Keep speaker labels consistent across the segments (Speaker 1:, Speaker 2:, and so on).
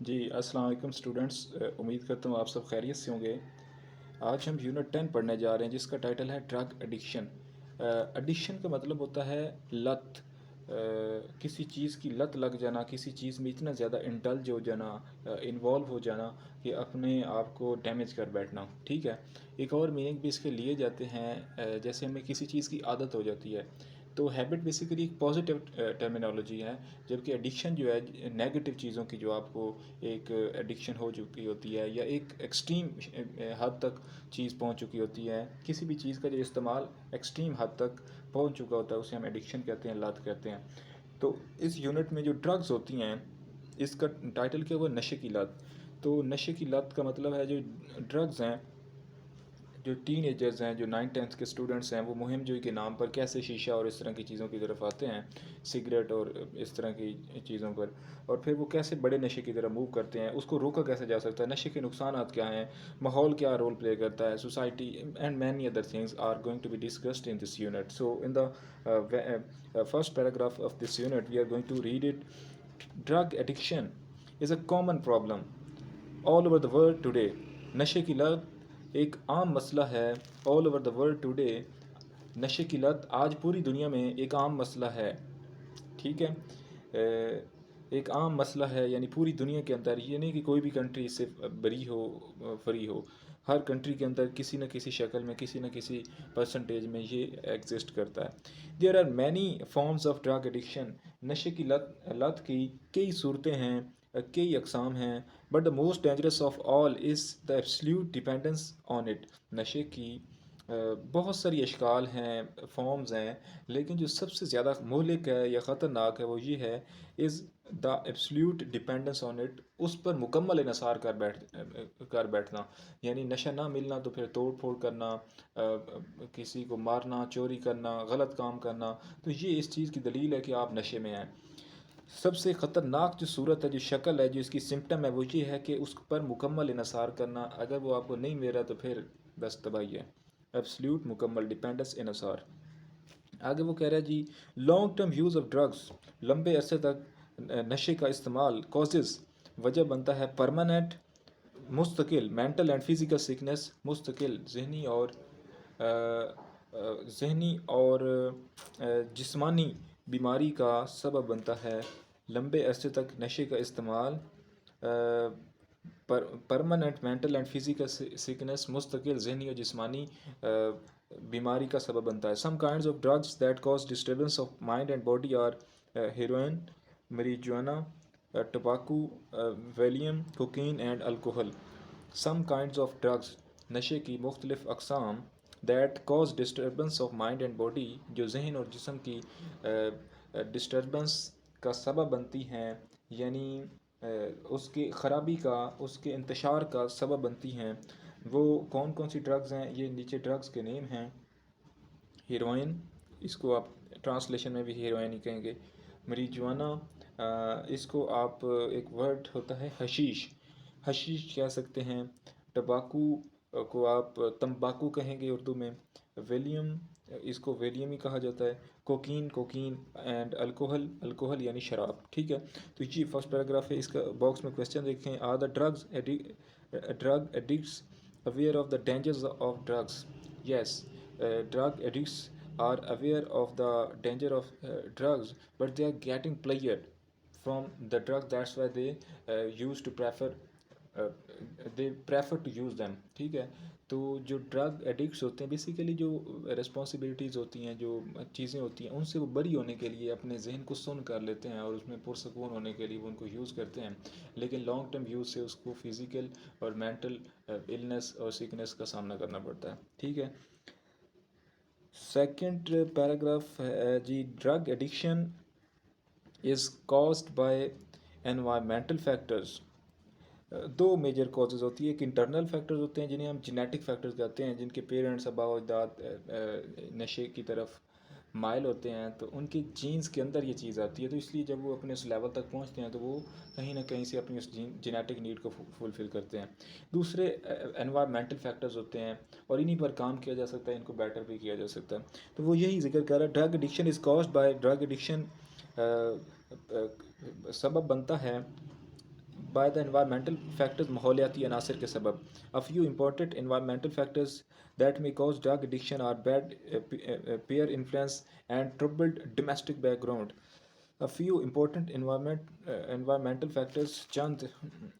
Speaker 1: جی السلام علیکم اسٹوڈنٹس، امید کرتا ہوں آپ سب خیریت سے ہوں گے۔ آج ہم یونٹ 10 پڑھنے جا رہے ہیں جس کا ٹائٹل ہے ڈرگ ایڈکشن۔ ایڈکشن کا مطلب ہوتا ہے لت، کسی چیز کی لت لگ جانا، کسی چیز میں اتنا زیادہ انڈلج ہو جانا، انوالو ہو جانا کہ اپنے آپ کو ڈیمیج کر بیٹھنا، ٹھیک ہے۔ ایک اور میننگ بھی اس کے لیے جاتے ہیں، جیسے ہمیں کسی چیز کی عادت ہو جاتی ہے تو ہیبٹ بیسیکلی ایک پازیٹیو ٹرمینالوجی ہے، جبکہ ایڈکشن جو ہے نیگیٹو چیزوں کی جو آپ کو ایک ایڈکشن ہو چکی ہوتی ہے یا ایک ایکسٹریم حد تک چیز پہنچ چکی ہوتی ہے، کسی بھی چیز کا جو استعمال ایکسٹریم حد تک پہنچ چکا ہوتا ہے اسے ہم ایڈکشن کہتے ہیں، لت کہتے ہیں۔ تو اس یونٹ میں جو ڈرگز ہوتی ہیں، اس کا ٹائٹل کیا ہوا، نشے کی لت۔ تو نشے کی لت کا مطلب ہے جو ڈرگز ہیں، جو ٹین ایجرز ہیں، جو 9 10 کے اسٹوڈنٹس ہیں، وہ مہم جوئی کے نام پر کیسے شیشہ اور اس طرح کی چیزوں کی طرف آتے ہیں، سگریٹ اور اس طرح کی چیزوں پر، اور پھر وہ کیسے بڑے نشے کی طرف موو کرتے ہیں، اس کو روکا کیسے جا سکتا ہے، نشے کے نقصانات کیا ہیں، ماحول کیا رول پلے کرتا ہے، society and many other things are going to be discussed in this unit. So in the first paragraph of this unit we are going to read it. Drug addiction is a common problem all over the world today. نشے کی لت ایک عام مسئلہ ہے all over the world today. نشے کی لت آج پوری دنیا میں ایک عام مسئلہ ہے، ٹھیک ہے۔ ایک عام مسئلہ ہے، یعنی پوری دنیا کے اندر، یہ نہیں کہ کوئی بھی کنٹری اس سے بری ہو، فری ہو، ہر کنٹری کے اندر کسی نہ کسی شکل میں، کسی نہ کسی پرسنٹیج میں یہ ایگزسٹ کرتا ہے۔ There are many forms of drug addiction. نشے کی لت کی کئی صورتیں ہیں، کئی اقسام ہیں، but the most dangerous of all is the absolute dependence on it. نشے کی بہت ساری اشکال ہیں، فارمز ہیں، لیکن جو سب سے زیادہ مہلک ہے یا خطرناک ہے وہ یہ ہے، is the absolute dependence on it, اس پر مکمل انحصار کر بیٹھنا، یعنی نشہ نہ ملنا تو پھر توڑ پھوڑ کرنا، کسی کو مارنا، چوری کرنا، غلط کام کرنا، تو یہ اس چیز کی دلیل ہے کہ آپ نشے میں ہیں۔ سب سے خطرناک جو صورت ہے، جو شکل ہے، جو اس کی سمپٹم ہے، وہ یہ ہے کہ اس پر مکمل انحصار کرنا، اگر وہ آپ کو نہیں مل رہا تو پھر بس تباہی ہے۔ ایبسلیوٹ مکمل ڈیپینڈنس، انحصار۔ آگے وہ کہہ رہا ہے جی، long term use of drugs, لمبے عرصے تک نشے کا استعمال، کازز، وجہ بنتا ہے پرماننٹ، مستقل، مینٹل اینڈ فزیکل سکنس، مستقل ذہنی اور جسمانی بیماری کا سبب بنتا ہے۔ لمبے عرصے تک نشے کا استعمال، permanent mental and physical sickness, مستقل ذہنی اور جسمانی بیماری کا سبب بنتا ہے۔ Some kinds of drugs that cause disturbance of mind and body are heroin, marijuana, tobacco, valium, cocaine and alcohol. Some kinds of drugs, نشے کی مختلف اقسام، that cause disturbance of mind and body, جو ذہن اور جسم کی ڈسٹربنس کا سبب بنتی ہیں، یعنی اس کی خرابی کا، اس کے انتشار کا سبب بنتی ہیں۔ وہ کون کون سی ڈرگز ہیں، یہ نیچے ڈرگز کے نیم ہیں۔ ہیروئن، اس کو آپ ٹرانسلیشن میں بھی ہیروئن ہی کہیں گے۔ مریجوانا، اس کو آپ ایک ورڈ ہوتا ہے حشیش، حشیش کہہ سکتے ہیں۔ ٹباکو کو آپ تمباکو کہیں گے اردو میں۔ ویلیم، اس کو ویلیم ہی کہا جاتا ہے۔ کوکین اینڈ الکوہل، الکوہل یعنی شراب، ٹھیک ہے۔ تو یہ فرسٹ پیراگراف ہے، اس کا باکس میں کویسچن دیکھیں۔ Are the drug addicts aware of the dangers of drugs? Yes, drug addicts are aware of the danger of drugs, but they are getting pleasure from the drugs. That's why they used to prefer to use them. ٹھیک ہے۔ تو جو drug addicts ہوتے ہیں، basically جو responsibilities ہوتی ہیں، جو چیزیں ہوتی ہیں، ان سے وہ بری ہونے کے لیے اپنے ذہن کو سن کر لیتے ہیں اور اس میں پرسکون ہونے کے لیے وہ ان کو یوز کرتے ہیں، لیکن لانگ ٹرم یوز سے اس کو فزیکل اور مینٹل النس اور سکنس کا سامنا کرنا پڑتا ہے، ٹھیک ہے۔ سیکنڈ پیراگراف ہے جی، drug addiction is caused by environmental factors. دو میجر کازز ہوتی ہے، ایک انٹرنل فیکٹرز ہوتے ہیں جنہیں ہم جینیٹک فیکٹرز کہتے ہیں، جن کے پیرنٹس، آباء و اجداد نشے کی طرف مائل ہوتے ہیں، تو ان کے جینز کے اندر یہ چیز آتی ہے، تو اس لیے جب وہ اپنے اس لیول تک پہنچتے ہیں تو وہ کہیں نہ کہیں سے اپنی اس جینیٹک نیڈ کو فلفل کرتے ہیں۔ دوسرے انوائرمنٹل فیکٹرز ہوتے ہیں، اور انہی پر کام کیا جا سکتا ہے، ان کو بیٹر بھی کیا جا سکتا ہے۔ تو وہ یہی ذکر کر رہا ہے، drug addiction is caused by, drug addiction سبب بنتا ہے بائی دا انوائرمنٹل فیکٹرز ماحولیاتی عناصر کے سبب. A few important environmental factors that may cause drug addiction are bad peer influence and troubled domestic background. A few important environmental factors, چند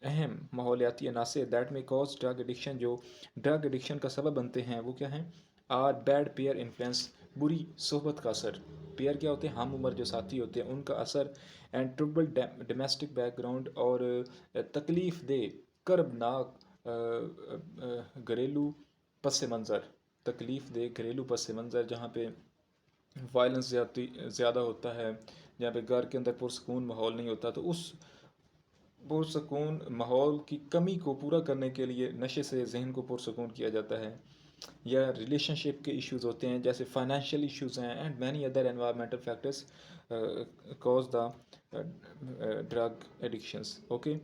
Speaker 1: اہم ماحولیاتی عناصر that may cause drug addiction جو drug addiction کا سبب بنتے ہیں وہ کیا ہیں؟ are bad peer influence بری صحبت کا اثر. پیئر کیا ہوتے ہیں؟ ہم عمر جو ساتھی ہوتے ہیں ان کا اثر. And trouble domestic back ground اور تکلیف دہ کربناک گھریلو پس منظر. تکلیف دہ گھریلو پس منظر جہاں پہ وائلنس زیادہ ہوتا ہے، جہاں پہ گھر کے اندر پرسکون ماحول نہیں ہوتا، تو اس پرسکون ماحول کی کمی کو پورا کرنے کے لیے نشے سے ذہن کو پرسکون کیا جاتا ہے. یا ریلیشن شپ کے ایشوز ہوتے ہیں جیسے فائنینشیل ایشوز ہیں. And many other environmental factors cause the drug addictions. Okay,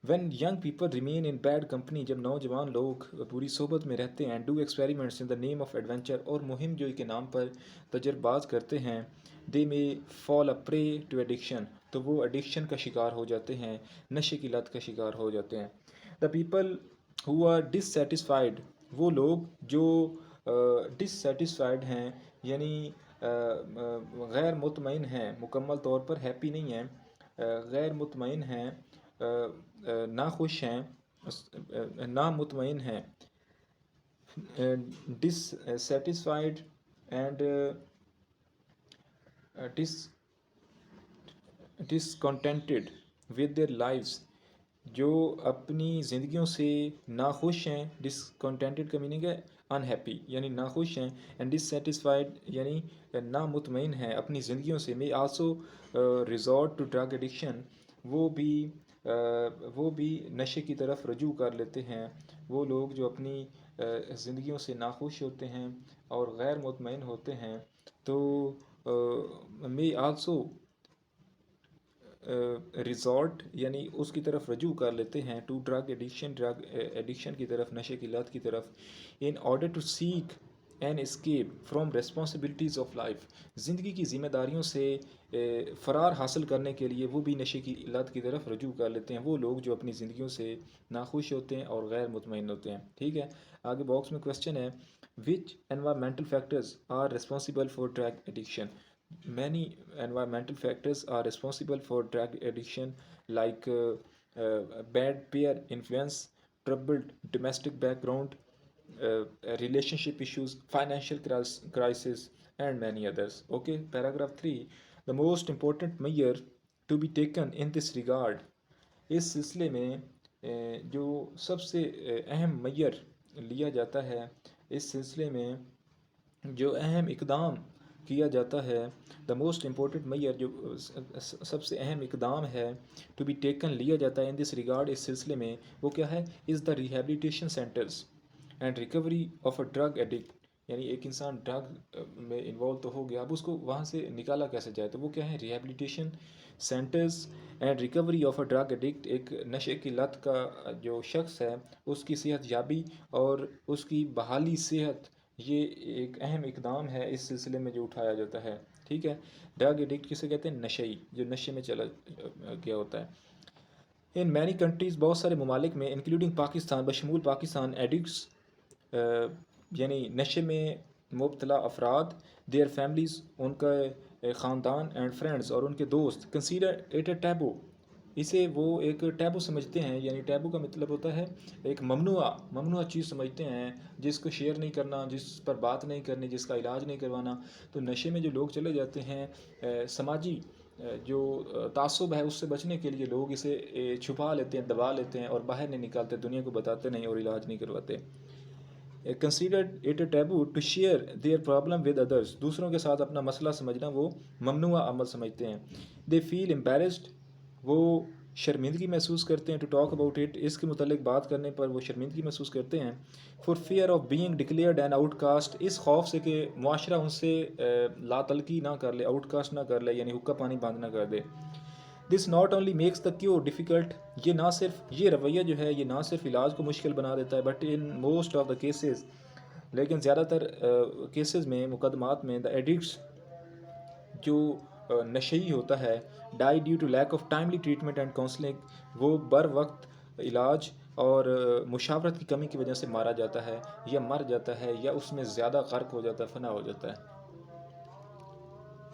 Speaker 1: when young people remain in bad company, جب نوجوان لوگ بری صحبت میں رہتے ہیں، do experiments in the name of adventure, اور مہم جوئی کے نام پر تجربات کرتے ہیں، دے میں فال اے پرے ٹو ایڈکشن، تو وہ ایڈکشن کا شکار ہو جاتے ہیں، نشے کی لت کا شکار ہو جاتے ہیں. دا پیپل ہو آر ڈسسیٹسفائیڈ، وہ لوگ جو ڈسسیٹسفائیڈ ہیں یعنی غیر مطمئن ہیں، مکمل طور پر ہیپی نہیں ہیں، غیر مطمئن ہیں، ناخوش ہیں، نامطمئن ہیں. ڈسسیٹسفائیڈ اینڈ ڈسکنٹینٹڈ ود دیئر لائفز، جو اپنی زندگیوں سے ناخوش ہیں. ڈسکنٹینٹڈ کا میننگ ہے انہیپی یعنی ناخوش ہیں، اینڈ ڈسسیٹسفائیڈ یعنی نامطمئن ہیں اپنی زندگیوں سے. میں also resort to drug addiction, وہ بھی نشے کی طرف رجوع کر لیتے ہیں. وہ لوگ جو اپنی زندگیوں سے ناخوش ہوتے ہیں اور غیر مطمئن ہوتے ہیں تو میں آلسو ریزورٹ یعنی اس کی طرف رجوع کر لیتے ہیں ٹو ڈرگ ایڈکشن کی طرف، نشے کی لت کی طرف. In order to seek an escape from responsibilities of life, زندگی کی ذمہ داریوں سے فرار حاصل کرنے کے لیے وہ بھی نشے کی لت کی طرف رجوع کر لیتے ہیں. وہ لوگ جو اپنی زندگیوں سے ناخوش ہوتے ہیں اور غیر مطمئن ہوتے ہیں. ٹھیک ہے، آگے باکس میں کویسچن ہے which environmental factors are responsible for drug addiction. Many environmental factors are responsible for drug addiction like bad peer influence, troubled domestic background, relationship issues, financial crisis and many others. Okay, paragraph 3, the most important measure to be taken in this regard. اس سلسلے میں جو سب سے اہم major لیا جاتا ہے، اس سلسلے میں جو اہم اقدام کیا جاتا ہے، دا موسٹ امپورٹنٹ میجر جو سب سے اہم اقدام ہے، ٹو بی ٹیکن لیا جاتا ہے ان دس ریگارڈ اس سلسلے میں، وہ کیا ہے؟ Is the rehabilitation centres and recovery of a drug addict. یعنی ایک انسان ڈرگ میں انوالو تو ہو گیا، اب اس کو وہاں سے نکالا کیسے جائے؟ تو وہ کیا ہے؟ Rehabilitation centres and recovery of a drug addict. ایک نشے کی لت کا جو شخص ہے اس کی صحت یابی اور اس کی بحالی صحت، یہ ایک اہم اقدام ہے اس سلسلے میں جو اٹھایا جاتا ہے. ٹھیک ہے، ڈرگ ایڈکٹ کسے کہتے ہیں؟ نشئی، جو نشے میں چلا گیا ہوتا ہے. ان مینی کنٹریز، بہت سارے ممالک میں، انکلوڈنگ پاکستان، بشمول پاکستان، ایڈکٹس یعنی نشے میں مبتلا افراد، دیئر فیملیز، ان کا خاندان، اینڈ فرینڈز، اور ان کے دوست، کنسیڈر اٹ اے ٹیبو، اسے وہ ایک ٹیبو سمجھتے ہیں. یعنی ٹیبو کا مطلب ہوتا ہے ایک ممنوع چیز سمجھتے ہیں، جس کو شیئر نہیں کرنا، جس پر بات نہیں کرنی، جس کا علاج نہیں کروانا. تو نشے میں جو لوگ چلے جاتے ہیں، سماجی جو تعصب ہے اس سے بچنے کے لیے لوگ اسے چھپا لیتے ہیں، دبا لیتے ہیں اور باہر نہیں نکالتے، دنیا کو بتاتے نہیں اور علاج نہیں کرواتے. Considered it a taboo to share their problem with others, دوسروں کے ساتھ اپنا مسئلہ سمجھنا وہ ممنوع عمل سمجھتے ہیں. دے فیل امبیرسڈ، وہ شرمندگی محسوس کرتے ہیں، ٹو ٹاک اباؤٹ اٹ، اس کے متعلق بات کرنے پر وہ شرمندگی محسوس کرتے ہیں. For fear of being declared an outcast, اس خوف سے کہ معاشرہ ان سے لا تلقی نہ کر لے، آؤٹ کاسٹ نہ کر لے، یعنی حقہ پانی بند نہ کر دے. This not only makes the cure difficult, یہ نہ صرف یہ رویہ جو ہے یہ نہ صرف علاج کو مشکل بنا دیتا ہے، but in most of the cases, لیکن زیادہ تر کیسز میں، مقدمات میں، دا ایڈکٹس جو نشئی ہوتا ہے die due to lack of timely treatment and counselling, وہ بر وقت علاج اور مشاورت کی کمی کی وجہ سے مارا جاتا ہے یا مر جاتا ہے یا اس میں زیادہ غرق ہو جاتا ہے، فنا ہو جاتا ہے۔